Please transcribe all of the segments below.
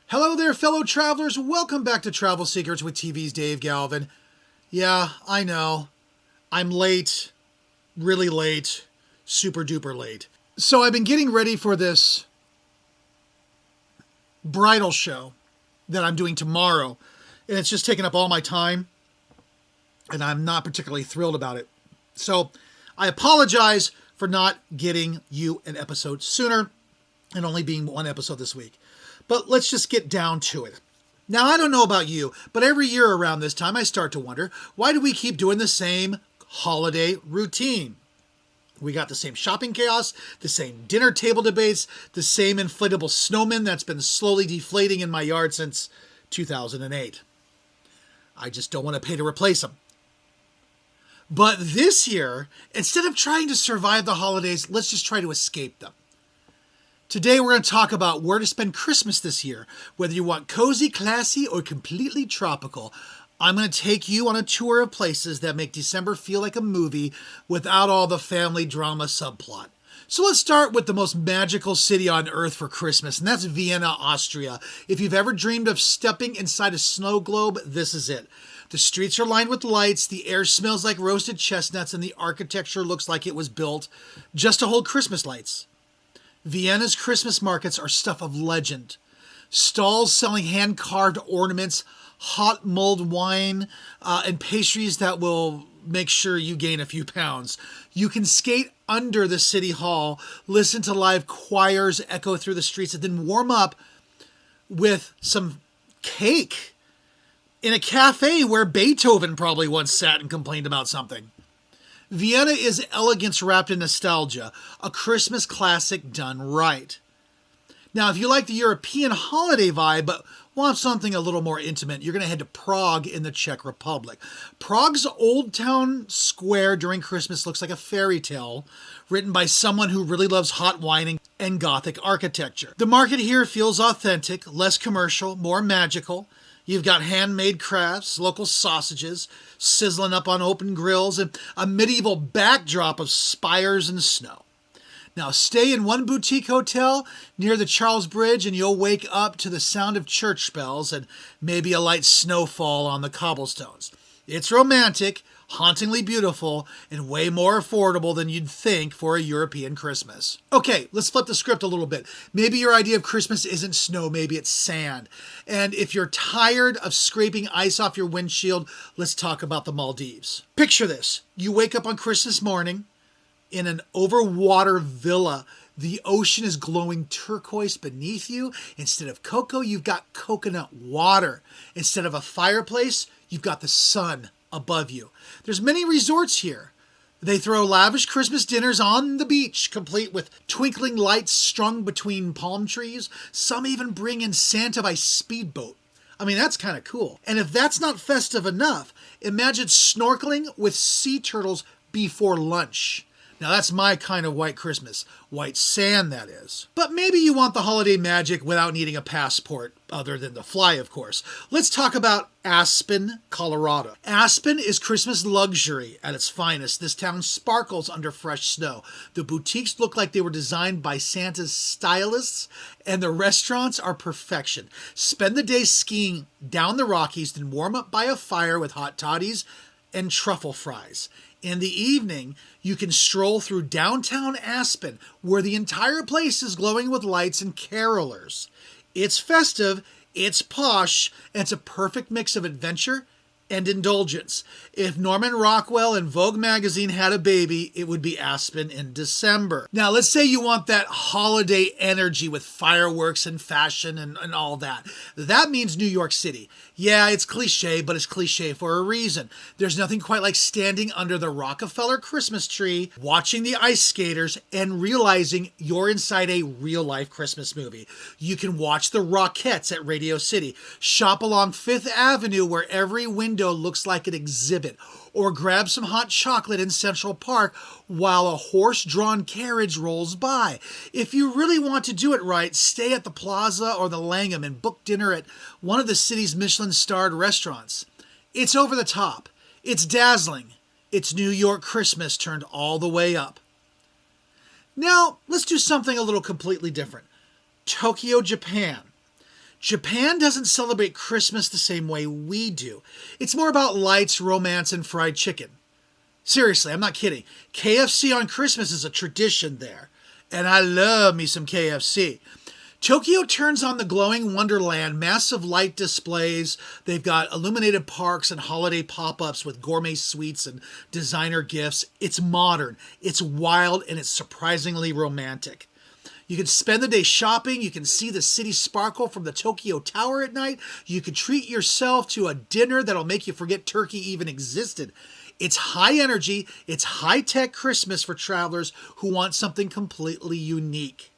Hello there, fellow travelers. Welcome back to Travel Secrets with TV's Dave Galvan. Yeah, I know. I'm late. Really late. Super duper late. So I've been getting ready for this bridal show that I'm doing tomorrow. And it's just taken up all my time. And I'm not particularly thrilled about it. So I apologize for not getting you an episode sooner and only being one episode this week. But let's just get down to it. Now, I don't know about you, but every year around this time, I start to wonder, why do we keep doing the same holiday routine? We got the same shopping chaos, the same dinner table debates, the same inflatable snowman that's been slowly deflating in my yard since 2008. I just don't want to pay to replace them. But this year, instead of trying to survive the holidays, let's just try to escape them. Today we're going to talk about where to spend Christmas this year. Whether you want cozy, classy, or completely tropical, I'm going to take you on a tour of places that make December feel like a movie without all the family drama subplot. So let's start with the most magical city on earth for Christmas, and that's Vienna, Austria. If you've ever dreamed of stepping inside a snow globe, this is it. The streets are lined with lights, the air smells like roasted chestnuts, and the architecture looks like it was built just to hold Christmas lights. Vienna's Christmas markets are stuff of legend. Stalls selling hand-carved ornaments, hot mulled wine, and pastries that will make sure you gain a few pounds. You can skate under the city hall, listen to live choirs echo through the streets, and then warm up with some cake in a cafe where Beethoven probably once sat and complained about something. Vienna is elegance wrapped in nostalgia, a Christmas classic done right. Now, if you like the European holiday vibe, but want something a little more intimate, you're going to head to Prague in the Czech Republic. Prague's Old Town Square during Christmas looks like a fairy tale written by someone who really loves hot wine and Gothic architecture. The market here feels authentic, less commercial, more magical. You've got handmade crafts, local sausages, sizzling up on open grills, and a medieval backdrop of spires and snow. Now, stay in one boutique hotel near the Charles Bridge and you'll wake up to the sound of church bells and maybe a light snowfall on the cobblestones. It's romantic, hauntingly beautiful, and way more affordable than you'd think for a European Christmas. Okay, let's flip the script a little bit. Maybe your idea of Christmas isn't snow, maybe it's sand. And if you're tired of scraping ice off your windshield, let's talk about the Maldives. Picture this. You wake up on Christmas morning in an overwater villa. The ocean is glowing turquoise beneath you. Instead of cocoa, you've got coconut water. Instead of a fireplace, you've got the sun above you. There's many resorts here. They throw lavish Christmas dinners on the beach, complete with twinkling lights strung between palm trees. Some even bring in Santa by speedboat. I mean, that's kind of cool. And if that's not festive enough, imagine snorkeling with sea turtles before lunch. Now that's my kind of white Christmas. White sand, that is. But maybe you want the holiday magic without needing a passport, other than to fly, of course. Let's talk about Aspen, Colorado. Aspen is Christmas luxury at its finest. This town sparkles under fresh snow. The boutiques look like they were designed by Santa's stylists, and the restaurants are perfection. Spend the day skiing down the Rockies, then warm up by a fire with hot toddies and truffle fries. In the evening, you can stroll through downtown Aspen, where the entire place is glowing with lights and carolers. It's festive, it's posh, and it's a perfect mix of adventure and indulgence. If Norman Rockwell and Vogue magazine had a baby, it would be Aspen in December. Now, let's say you want that holiday energy with fireworks and fashion and all that. That means New York City. Yeah, it's cliche, but it's cliche for a reason. There's nothing quite like standing under the Rockefeller Christmas tree, watching the ice skaters, and realizing you're inside a real-life Christmas movie. You can watch the Rockettes at Radio City, shop along Fifth Avenue where every window looks like an exhibit, or grab some hot chocolate in Central Park while a horse-drawn carriage rolls by. If you really want to do it right, stay at the Plaza or the Langham and book dinner at one of the city's Michelin-starred restaurants. It's over the top. It's dazzling. It's New York Christmas turned all the way up. Now, let's do something a little completely different. Tokyo, Japan. Japan doesn't celebrate Christmas the same way we do. It's more about lights, romance, and fried chicken. Seriously, I'm not kidding. KFC on Christmas is a tradition there. And I love me some KFC. Tokyo turns on the glowing wonderland, massive light displays. They've got illuminated parks and holiday pop-ups with gourmet sweets and designer gifts. It's modern, it's wild, and it's surprisingly romantic. You can spend the day shopping. You can see the city sparkle from the Tokyo Tower at night. You can treat yourself to a dinner that'll make you forget turkey even existed. It's high energy. It's high-tech Christmas for travelers who want something completely unique.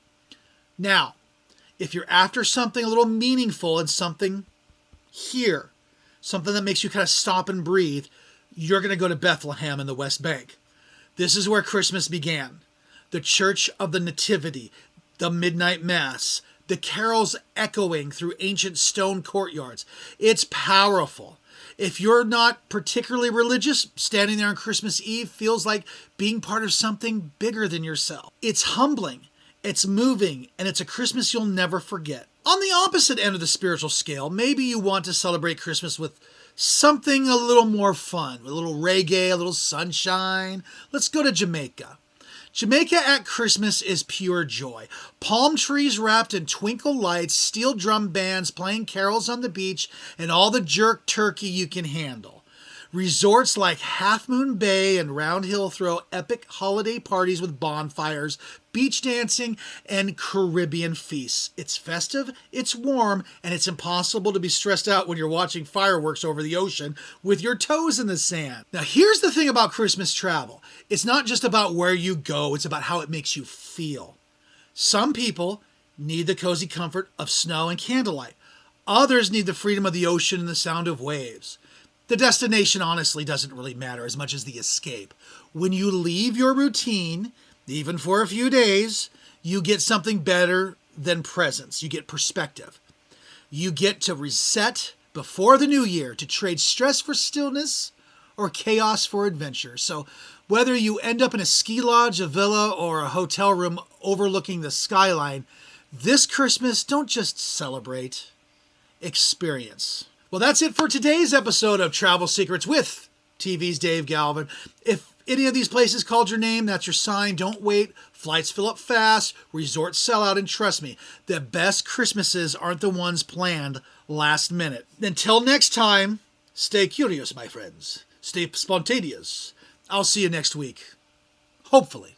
Now, if you're after something a little meaningful and something here, something that makes you kind of stop and breathe, you're going to go to Bethlehem in the West Bank. This is where Christmas began. The Church of the Nativity, the Midnight Mass, the carols echoing through ancient stone courtyards. It's powerful. If you're not particularly religious, standing there on Christmas Eve feels like being part of something bigger than yourself. It's humbling, it's moving, and it's a Christmas you'll never forget. On the opposite end of the spiritual scale, maybe you want to celebrate Christmas with something a little more fun, a little reggae, a little sunshine. Let's go to Jamaica. Jamaica at Christmas is pure joy. Palm trees wrapped in twinkle lights, steel drum bands playing carols on the beach, and all the jerk turkey you can handle. Resorts like Half Moon Bay and Round Hill throw epic holiday parties with bonfires, beach dancing, and Caribbean feasts. It's festive, it's warm, and it's impossible to be stressed out when you're watching fireworks over the ocean with your toes in the sand. Now, here's the thing about Christmas travel. It's not just about where you go, it's about how it makes you feel. Some people need the cozy comfort of snow and candlelight. Others need the freedom of the ocean and the sound of waves. The destination honestly doesn't really matter as much as the escape. When you leave your routine, even for a few days, you get something better than presents. You get perspective. You get to reset before the new year to trade stress for stillness or chaos for adventure. So whether you end up in a ski lodge, a villa, or a hotel room overlooking the skyline, this Christmas, don't just celebrate, experience. Well, that's it for today's episode of Travel Secrets with TV's Dave Galvan. If any of these places called your name, that's your sign. Don't wait. Flights fill up fast. Resorts sell out. And trust me, the best Christmases aren't the ones planned last minute. Until next time, stay curious, my friends. Stay spontaneous. I'll see you next week. Hopefully.